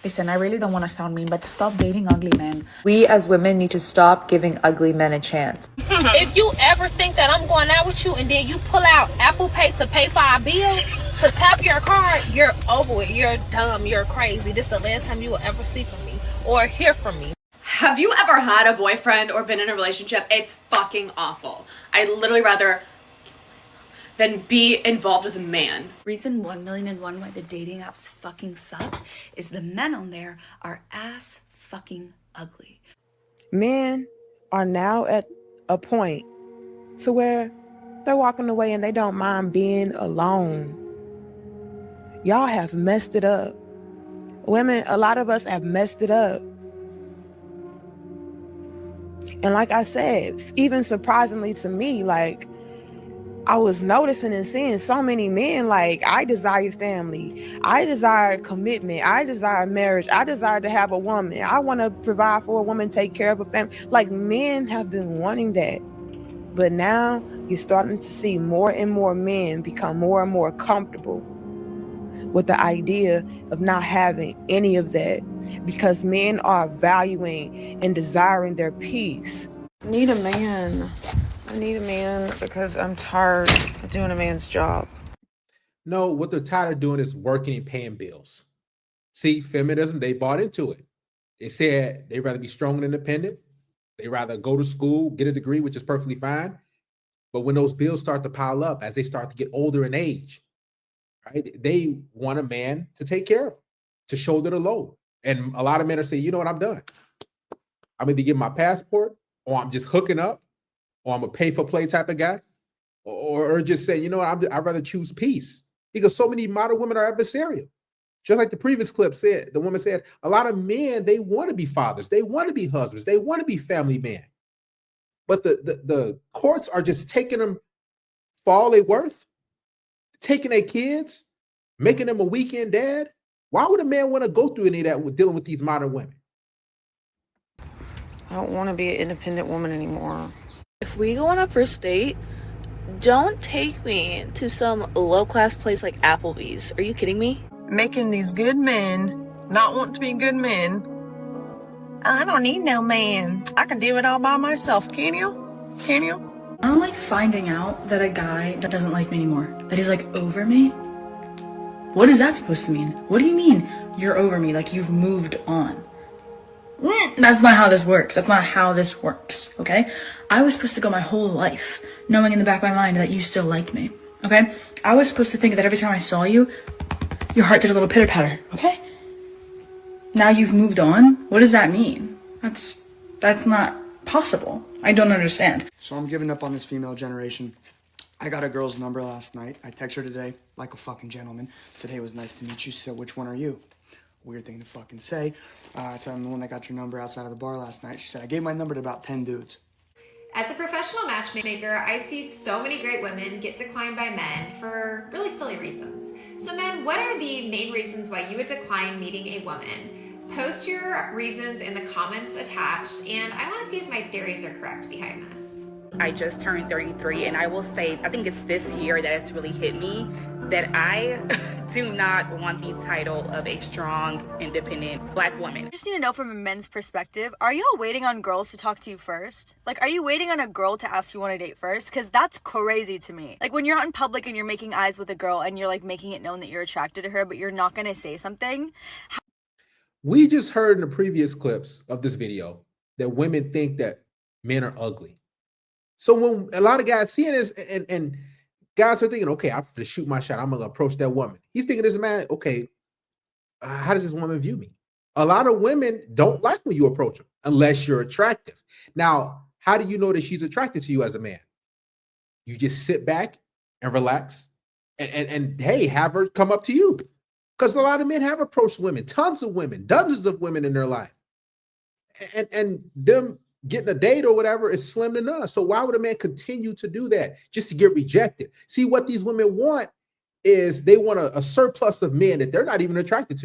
Listen, I really don't want to sound mean, but stop dating ugly men. We as women need to stop giving ugly men a chance. If you ever think that I'm going out with you and then you pull out Apple Pay to pay for our bill, to tap your card, you're over it. You're dumb. You're crazy. This is the last time you will ever see from me or hear from me. Have you ever had a boyfriend or been in a relationship? It's fucking awful. I'd literally rather than be involved with a man. Reason 1,000,001 why the dating apps fucking suck is the men on there are ass fucking ugly. Men are now at a point to where they're walking away and they don't mind being alone. Y'all have messed it up. Women, a lot of us have messed it up. And like I said, even surprisingly to me, like, I was noticing and seeing so many men, like, I desire family. I desire commitment. I desire marriage. I desire to have a woman. I want to provide for a woman, take care of a family. Like, men have been wanting that. But now you're starting to see more and more men become more and more comfortable with the idea of not having any of that, because men are valuing and desiring their peace. I need a man because I'm tired of doing a man's job. No, what they're tired of doing is working and paying bills. See, feminism, they bought into it. They said they'd rather be strong and independent. They rather go to school, get a degree, which is perfectly fine. But when those bills start to pile up, as they start to get older in age, right, they want a man to take care of them, to shoulder the load. And a lot of men are saying, you know what, I'm done. I'm either getting my passport, or I'm just hooking up, or I'm a pay for play type of guy, or just say, you know what, I'd rather choose peace, because so many modern women are adversarial. Just like the previous clip said, the woman said, a lot of men, they want to be fathers, they want to be husbands, they want to be family men. But the courts are just taking them for all they're worth, taking their kids, making them a weekend dad. Why would a man want to go through any of that with dealing with these modern women? I don't want to be an independent woman anymore. If we go on a first date, don't take me to some low-class place like Applebee's. Are you kidding me? Making these good men not want to be good men. I don't need no man. I can do it all by myself. Can you? Can you? I don't like finding out that a guy doesn't like me anymore. That he's like over me. What is that supposed to mean? What do you mean you're over me? Like you've moved on? That's not how this works. That's not how this works, okay? I was supposed to go my whole life knowing in the back of my mind that you still like me, okay? I was supposed to think that every time I saw you, your heart did a little pitter-patter, okay? Now you've moved on? What does that mean? That's not possible. I don't understand. So I'm giving up on this female generation. I got a girl's number last night. I text her today like a fucking gentleman. Said, hey, it was nice to meet you. She said, which one are you? Weird thing to fucking say. I told him the one that got your number outside of the bar last night. She said, I gave my number to about 10 dudes. As a professional matchmaker, I see so many great women get declined by men for really silly reasons. So men, what are the main reasons why you would decline meeting a woman? Post your reasons in the comments attached, and I want to see if my theories are correct behind this. I just turned 33, and I will say, I think it's this year that it's really hit me that I do not want the title of a strong, independent Black woman. I just need to know from a men's perspective, are y'all waiting on girls to talk to you first? Like, are you waiting on a girl to ask you on a date first? Because that's crazy to me. Like, when you're out in public and you're making eyes with a girl and you're, like, making it known that you're attracted to her, but you're not going to say something. We just heard in the previous clips of this video that women think that men are ugly. So when a lot of guys seeing this and guys are thinking, okay, I'm gonna shoot my shot. I'm gonna approach that woman. He's thinking, this man, okay, how does this woman view me? A lot of women don't like when you approach them unless you're attractive. Now, how do you know that she's attracted to you as a man? You just sit back and relax and hey, have her come up to you. Because a lot of men have approached women, tons of women, dozens of women in their life. And them getting a date or whatever is slim to none. So why would a man continue to do that just to get rejected? See, what these women want is they want a surplus of men that they're not even attracted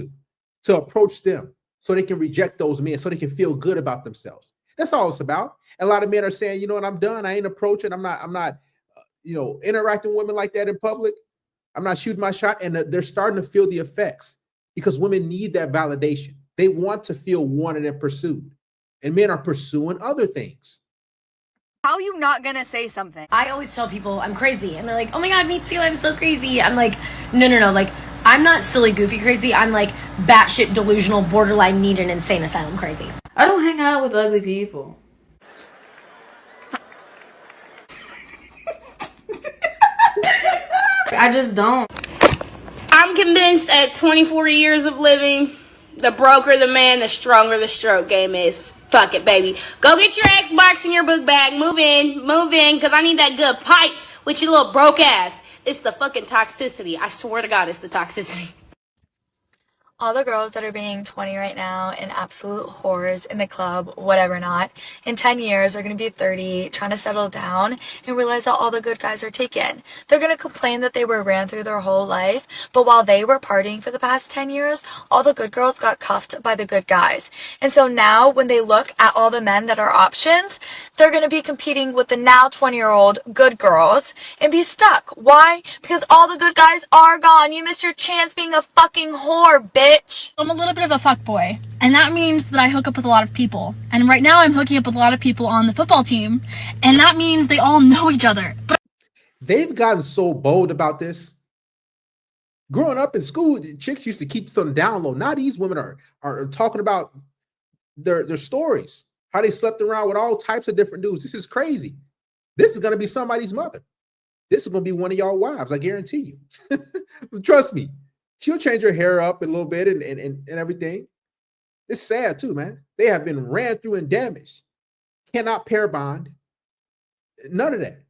to approach them so they can reject those men, so they can feel good about themselves. That's all it's about. And a lot of men are saying, you know what, I'm done. I ain't approaching. I'm not interacting with women like that in public. I'm not shooting my shot. And they're starting to feel the effects because women need that validation. They want to feel wanted and pursued. And men are pursuing other things. How are you not gonna say something? I always tell people I'm crazy, and they're like, oh my god, me too, I'm so crazy. I'm like, no, like, I'm not silly, goofy crazy. I'm like batshit delusional, borderline need an insane asylum crazy. I don't hang out with ugly people. I just don't. I'm convinced at 24 years of living, the broker the man, the stronger the stroke game is. Fuck it, baby. Go get your Xbox and your book bag. Move in, because I need that good pipe with your little broke ass. It's the fucking toxicity. I swear to God, it's the toxicity. All the girls that are being 20 right now and absolute whores in the club, whatever not, in 10 years are going to be 30, trying to settle down and realize that all the good guys are taken. They're going to complain that they were ran through their whole life, but while they were partying for the past 10 years, all the good girls got cuffed by the good guys. And so now when they look at all the men that are options, they're going to be competing with the now 20-year-old good girls and be stuck. Why? Because all the good guys are gone. You missed your chance being a fucking whore, bitch. I'm a little bit of a fuckboy, and that means that I hook up with a lot of people. And right now I'm hooking up with a lot of people on the football team, and that means they all know each other. But they've gotten so bold about this. Growing up in school, chicks used to keep this on the down low. Now these women are talking about their stories, how they slept around with all types of different dudes. This is crazy. This is going to be somebody's mother. This is going to be one of y'all wives, I guarantee you. Trust me. She'll change her hair up a little bit and everything. It's sad too, man. They have been ran through and damaged. Cannot pair bond. None of that.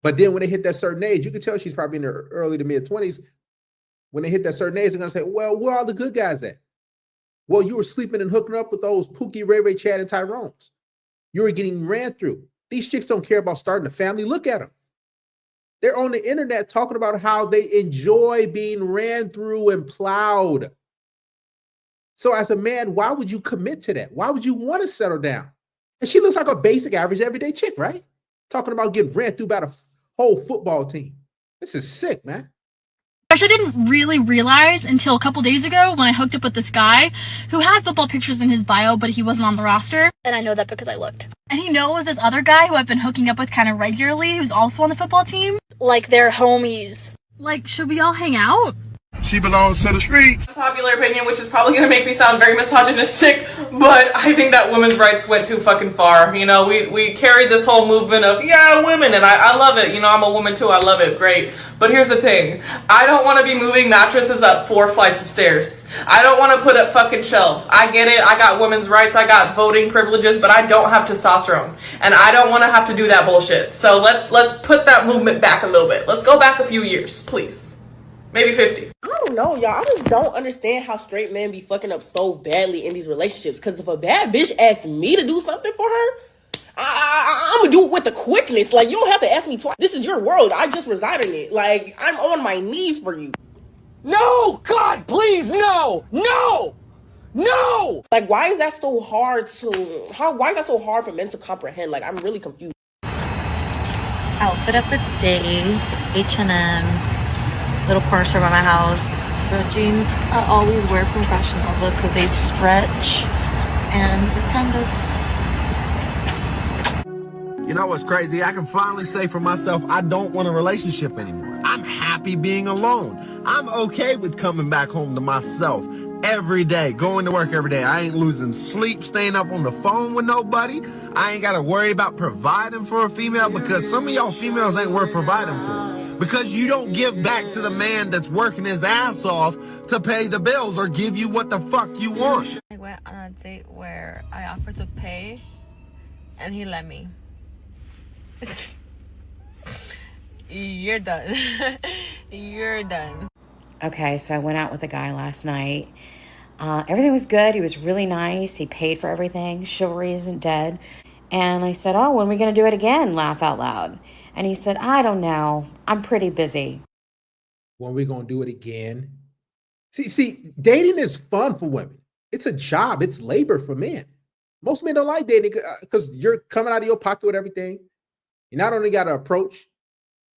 But then when they hit that certain age, you can tell she's probably in her early to mid 20s. When they hit that certain age, they're going to say, well, where are all the good guys at? Well, you were sleeping and hooking up with those Pookie, Ray, Chad, and Tyrones. You were getting ran through. These chicks don't care about starting a family. Look at them. They're on the internet talking about how they enjoy being ran through and plowed. So as a man, why would you commit to that? Why would you want to settle down? And she looks like a basic, average, everyday chick, right? Talking about getting ran through by the whole football team. This is sick, man. I actually didn't really realize until a couple days ago when I hooked up with this guy who had football pictures in his bio, but he wasn't on the roster. And I know that because I looked. And he knows this other guy who I've been hooking up with kind of regularly, who's also on the football team. Like, they're homies. Like, should we all hang out? She belongs to the streets. Popular opinion, which is probably going to make me sound very misogynistic, but I think that women's rights went too fucking far. You know, we carried this whole movement of, yeah, women, and I love it. You know, I'm a woman too, I love it, great. But here's the thing. I don't want to be moving mattresses up 4 flights of stairs. I don't want to put up fucking shelves. I get it, I got women's rights, I got voting privileges, but I don't have testosterone. And I don't want to have to do that bullshit. So let's put that movement back a little bit. Let's go back a few years, please. Maybe 50. I don't know, y'all. I just don't understand how straight men be fucking up so badly in these relationships. Because if a bad bitch asks me to do something for her, I'm going to do it with the quickness. Like, you don't have to ask me twice. This is your world. I just reside in it. Like, I'm on my knees for you. No! God, please, no! No! No! Like, why is that so hard why is that so hard for men to comprehend? Like, I'm really confused. Outfit of the day, H&M. Little corner store by my house. The jeans I always wear from Fashion Nova because they stretch and they're kind of. You know what's crazy? I can finally say for myself, I don't want a relationship anymore. I'm happy being alone. I'm okay with coming back home to myself every day, going to work every day. I ain't losing sleep, staying up on the phone with nobody. I ain't got to worry about providing for a female because some of y'all females ain't worth providing for. Because you don't give back to the man that's working his ass off to pay the bills or give you what the fuck you want. I went on a date where I offered to pay and he let me. You're done. You're done. Okay, so I went out with a guy last night. Everything was good. He was really nice. He paid for everything. Chivalry isn't dead. And I said, oh, when are we going to do it again? Laugh out loud. And he said, I don't know. I'm pretty busy. When we going to do it again? See, dating is fun for women. It's a job. It's labor for men. Most men don't like dating because you're coming out of your pocket with everything. You not only got to approach,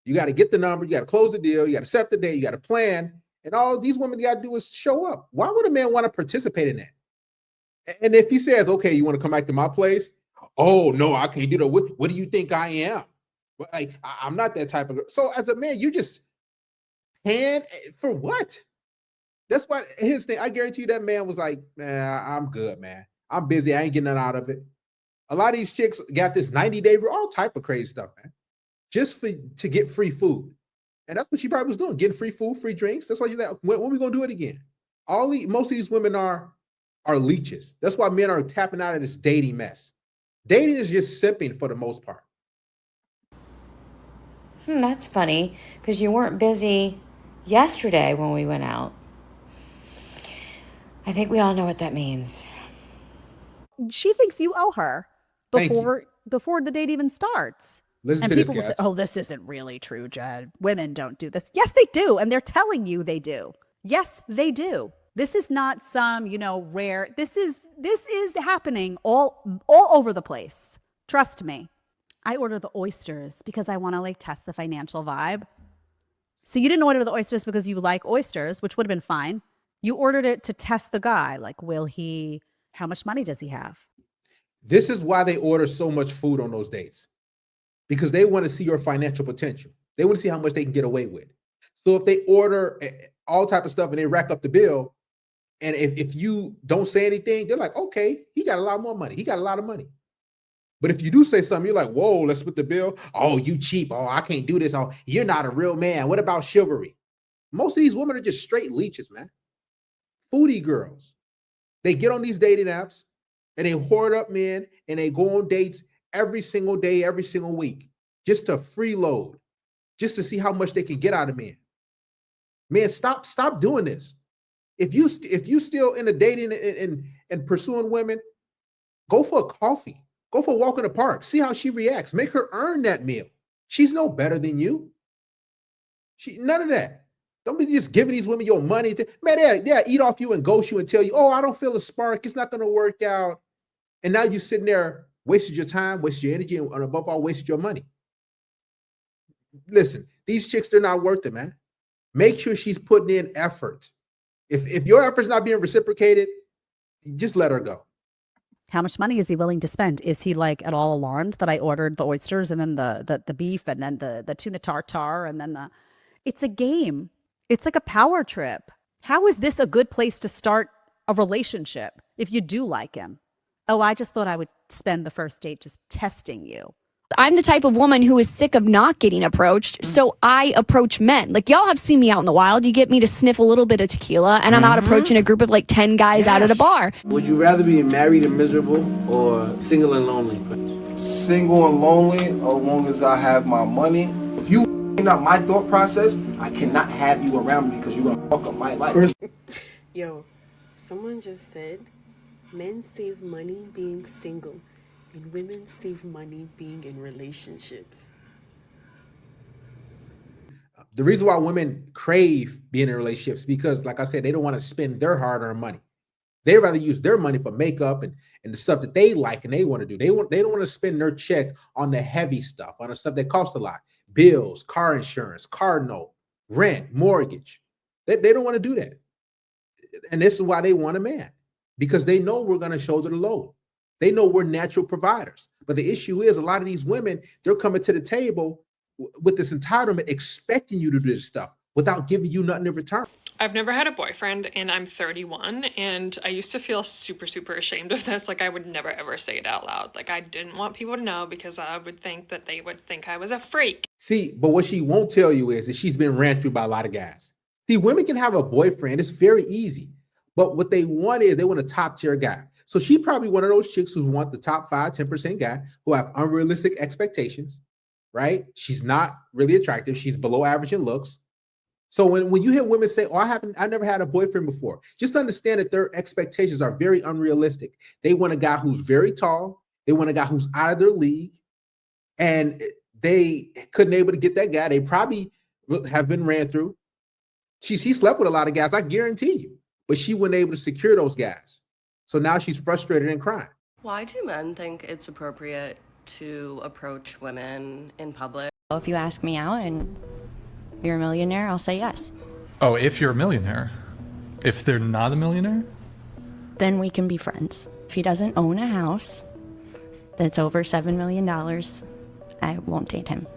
you got to get the number, you got to close the deal, you got to set the date, you got to plan. And all these women got to do is show up. Why would a man want to participate in that? And if he says, okay, you want to come back to my place? Oh, no, I can't do that. What do you think I am? Like, I'm not that type of girl. So as a man, you just hand for what? That's why his thing. I guarantee you that man was like, nah, I'm good, man. I'm busy. I ain't getting nothing out of it. A lot of these chicks got this 90-day, all type of crazy stuff, man, just to get free food. And that's what she probably was doing, getting free food, free drinks. That's why you're like, when are we going to do it again? Most of these women are leeches. That's why men are tapping out of this dating mess. Dating is just simping for the most part. That's funny, because you weren't busy yesterday when we went out. I think we all know what that means. She thinks you owe her before the date even starts. Listen and to this, people will guys. say, oh, this isn't really true, Jed. Women don't do this. Yes, they do. And they're telling you they do. Yes, they do. This is not some, rare. This is happening all over the place. Trust me. I order the oysters because I want to test the financial vibe. So you didn't order the oysters because you like oysters, which would have been fine. You ordered it to test the guy. How much money does he have? This is why they order so much food on those dates, because they want to see your financial potential. They want to see how much they can get away with. So if they order all type of stuff and they rack up the bill, and if you don't say anything, they're like, okay, he got a lot more money. He got a lot of money. But if you do say something, you're like, whoa, let's split the bill. Oh, you cheap. Oh, I can't do this. Oh, you're not a real man. What about chivalry? Most of these women are just straight leeches, man. Foodie girls. They get on these dating apps and they hoard up men and they go on dates every single day, every single week, just to freeload, just to see how much they can get out of men. Man, stop doing this. If you still in a dating and pursuing women, go for a coffee. Go for a walk in the park. See how she reacts. Make her earn that meal. She's no better than you. None of that. Don't be just giving these women your money. Man, they'll eat off you and ghost you and tell you, oh, I don't feel a spark. It's not going to work out. And now you're sitting there, wasted your time, wasted your energy, and above all, wasted your money. Listen, these chicks, they're not worth it, man. Make sure she's putting in effort. If your effort's not being reciprocated, just let her go. How much money is he willing to spend? Is he at all alarmed that I ordered the oysters and then the beef and then the tuna tartare and then it's a game. It's like a power trip. How is this a good place to start a relationship if you do like him? Oh, I just thought I would spend the first date just testing you. I'm the type of woman who is sick of not getting approached, so I approach men. Y'all have seen me out in the wild. You get me to sniff a little bit of tequila, and I'm out approaching a group of 10 guys out at a bar. Would you rather be married and miserable or single and lonely? Single and lonely, as long as I have my money. If you not my thought process, I cannot have you around me because you're gonna fuck up my life. Yo, someone just said, men save money being single. And women save money being in relationships. The reason why women crave being in relationships because, like I said, they don't want to spend their hard-earned money. They rather use their money for makeup and the stuff that they like and they want to do. They don't want to spend their check on the heavy stuff, on the stuff that costs a lot. Bills, car insurance, car note, rent, mortgage. They don't want to do that. And this is why they want a man, because they know we're going to shoulder the load. They know we're natural providers. But the issue is a lot of these women, they're coming to the table with this entitlement, expecting you to do this stuff without giving you nothing in return. I've never had a boyfriend and I'm 31 and I used to feel super, super ashamed of this. I would never ever say it out loud. I didn't want people to know because I would think that they would think I was a freak. See, but what she won't tell you is that she's been ran through by a lot of guys. See, women can have a boyfriend. It's very easy. But what they want is they want a top tier guy. So she probably one of those chicks who want the top 5, 10% guy who have unrealistic expectations, right? She's not really attractive. She's below average in looks. So when you hear women say, oh, I never had a boyfriend before, just understand that their expectations are very unrealistic. They want a guy who's very tall. They want a guy who's out of their league. And they couldn't able to get that guy. They probably have been ran through. She slept with a lot of guys, I guarantee you. But she wasn't able to secure those guys. So now she's frustrated and crying. Why do men think it's appropriate to approach women in public? If you ask me out and you're a millionaire, I'll say yes. Oh, if you're a millionaire. If they're not a millionaire, then we can be friends. If he doesn't own a house that's over $7 million, I won't date him.